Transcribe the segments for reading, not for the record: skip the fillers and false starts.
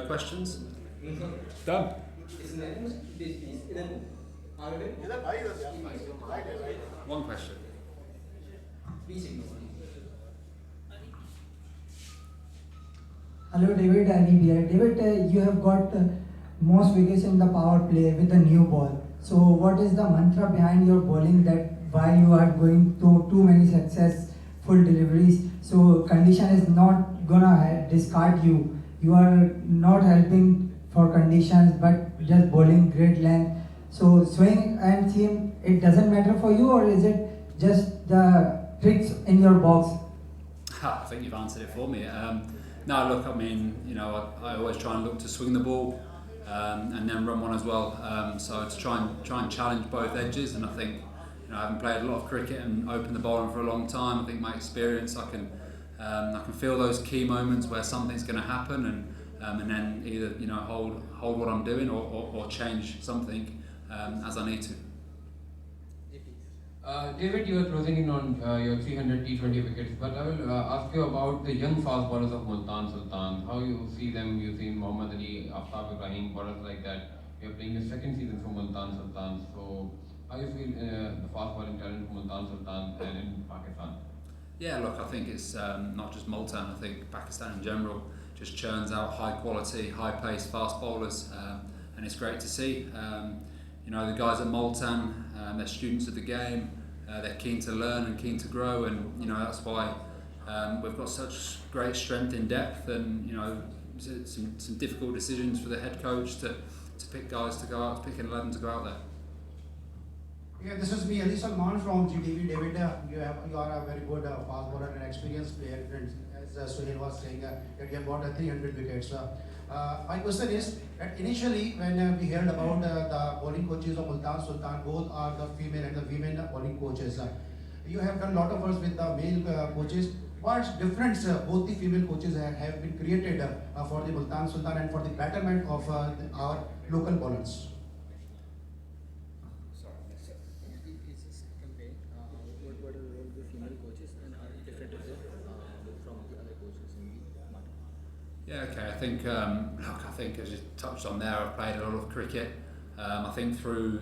questions? Done. One question. Hello David, Ali here. David, you have got most wickets in the power play with the new ball. So what is the mantra behind your bowling that while you are going through too many successful deliveries, so condition is not gonna discard you. You are not helping for conditions but just bowling great length. So swing and seam, it doesn't matter for you, or is it just the tricks in your box? I think you've answered it for me. No, look, I mean, I always try and look to swing the ball and then run one as well. So to try and challenge both edges, and I think I haven't played a lot of cricket and opened the bowling for a long time. I think my experience, I can feel those key moments where something's going to happen, and then either hold what I'm doing or change something as I need to. David, you are closing in on your 300 T20 wickets, but I will ask you about the young fast bowlers of Multan Sultans. How you see them? You've seen Mohammad Ali, Aftab Ibrahim, bowlers like that. You're playing your second season for Multan Sultans. So how you feel the fast bowling talent for Multan Sultans and in Pakistan? Yeah, look, I think it's not just Multan. I think Pakistan in general just churns out high quality, high pace fast bowlers, and it's great to see. The guys at Multan, they're students of the game. They're keen to learn and keen to grow, and that's why we've got such great strength in depth, and some difficult decisions for the head coach to pick guys to go out, pick an 11 to go out there. Yeah, this is me, Ali Salman from GTV. David, you are a very good fast bowler and experienced player, and as Suhail was saying, that you have got 300 wickets. My question is that initially when we heard about the bowling coaches of Multan Sultan, both are the female and the women bowling coaches. You have done a lot of work with the male coaches. What difference both the female coaches have been created for the Multan Sultan and for the betterment of our local bowlers? What are the role of the female coaches and how different is it from the other coaches in the market? Yeah, okay. I think as you touched on there, I've played a lot of cricket. I think through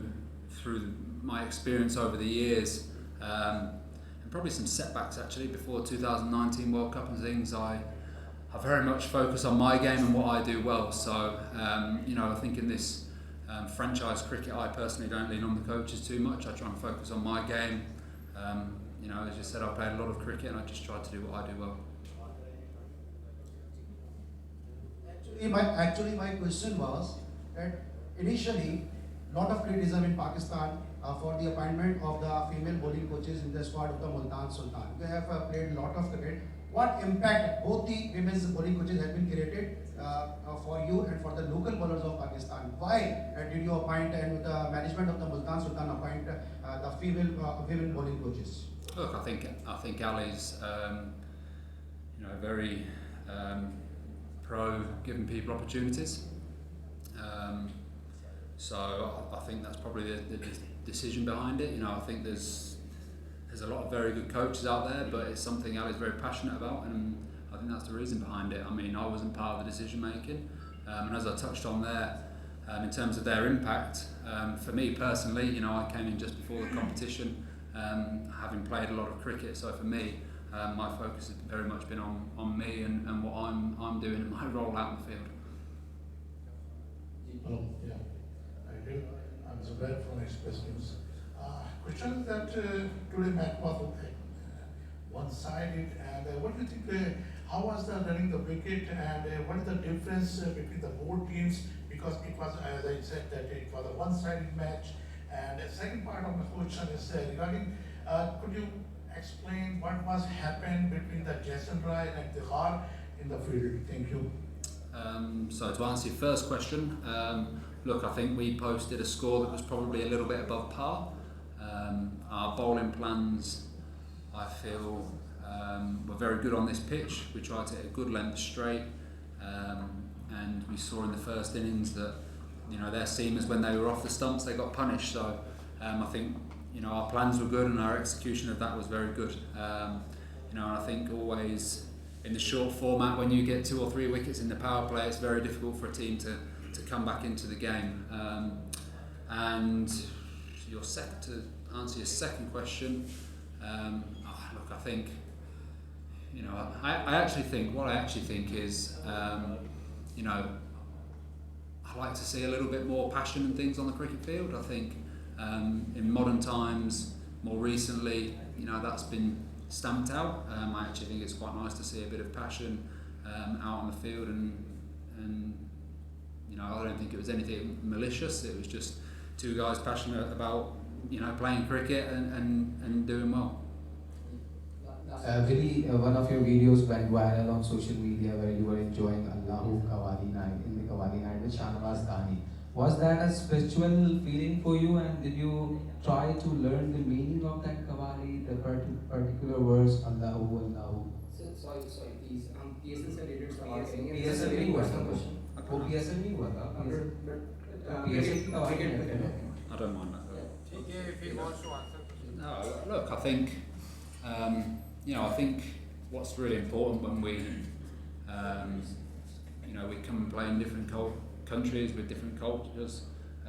my experience over the years, and probably some setbacks actually before 2019 World Cup and things, I very much focus on my game and what I do well. So I think in this franchise cricket, I personally don't lean on the coaches too much. I try and focus on my game. As you said, I played a lot of cricket and I just try to do what I do well. Actually, my question was that initially, a lot of criticism in Pakistan for the appointment of the female bowling coaches in the squad of the Multan Sultan. You have played a lot of cricket. What impact both the women's bowling coaches have been created for you and for the local bowlers of Pakistan? Why did you appoint, and the management of the Multan Sultan appoint the female women bowling coaches? Look, I think Ali's very pro giving people opportunities. So I think that's probably the decision behind it. I think there's a lot of very good coaches out there, but it's something Ali's very passionate about, and I think that's the reason behind it. I mean, I wasn't part of the decision making, and as I touched on there, in terms of their impact, for me personally, I came in just before the competition, having played a lot of cricket. So for me, my focus has very much been on me and what I'm doing in my role out in the field. Hello, yeah. I'm Zubair from Express News. Question is that today match was one-sided, and what do you think? How was the running the wicket, and what is the difference between the both teams? Because it was, as I said, that it was a one-sided match. And the second part of my question is regarding, could you explain what was happened between the Jason Rai and Tihar in the field? Thank you. So to answer your first question, look, I think we posted a score that was probably a little bit above par. Our bowling plans, I feel, were very good on this pitch. We tried to hit a good length straight, and we saw in the first innings that their seamers, when they were off the stumps, they got punished. So I think our plans were good and our execution of that was very good. And I think always in the short format, when you get 2 or 3 wickets in the power play, it's very difficult for a team to come back into the game. And to answer your second question, look, I think, I actually think is, I like to see a little bit more passion and things on the cricket field. I think in modern times, more recently, that's been stamped out. I actually think it's quite nice to see a bit of passion out on the field, and I don't think it was anything malicious. It was just 2 guys passionate about playing cricket and doing well. Really, one of your videos went viral on social media where you were enjoying Allahu Qawwali night in the Qawwali night with Shahnawaz Dani. Was that a spiritual feeling for you, and did you try to learn the meaning of that Qawwali, the particular words Allahu Allahu? Sorry, please. PSL से related सवाल करेंगे. PSL नहीं हुआ था question. वो PSL नहीं हुआ था. PSL की Qawwali night. I don't mind that. ठीक है, if he wants to answer. No, look, I think I think what's really important when we we come and play in different countries with different cultures. I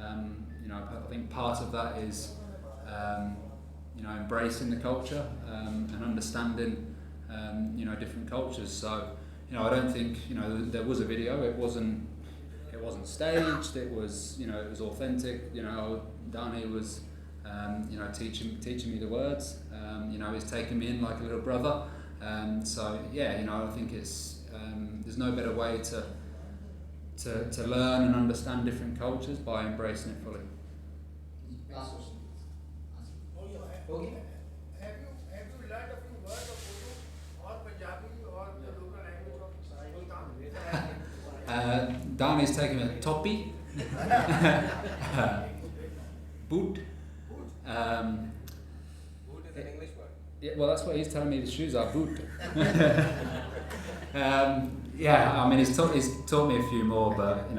think part of that is embracing the culture and understanding different cultures. So I don't think there was a video. It wasn't staged. It was it was authentic. Dani was teaching me the words. He's taken me in like a little brother. So yeah, I think it's there's no better way to learn and understand different cultures by embracing it fully. Last question. Okay. Have you learned a few words of Urdu or Punjabi or the local language of Multan? Dani's taken a toppy. Boot. Boot is an English word. Yeah, well, that's what he's telling me. The shoes are boot. Yeah, I mean, he's taught me a few more, but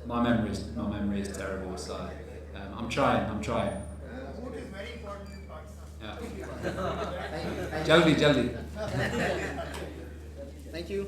my memory is terrible. So I'm trying. Boot is very important in Pakistan. Yeah. Jaldi. Thank you.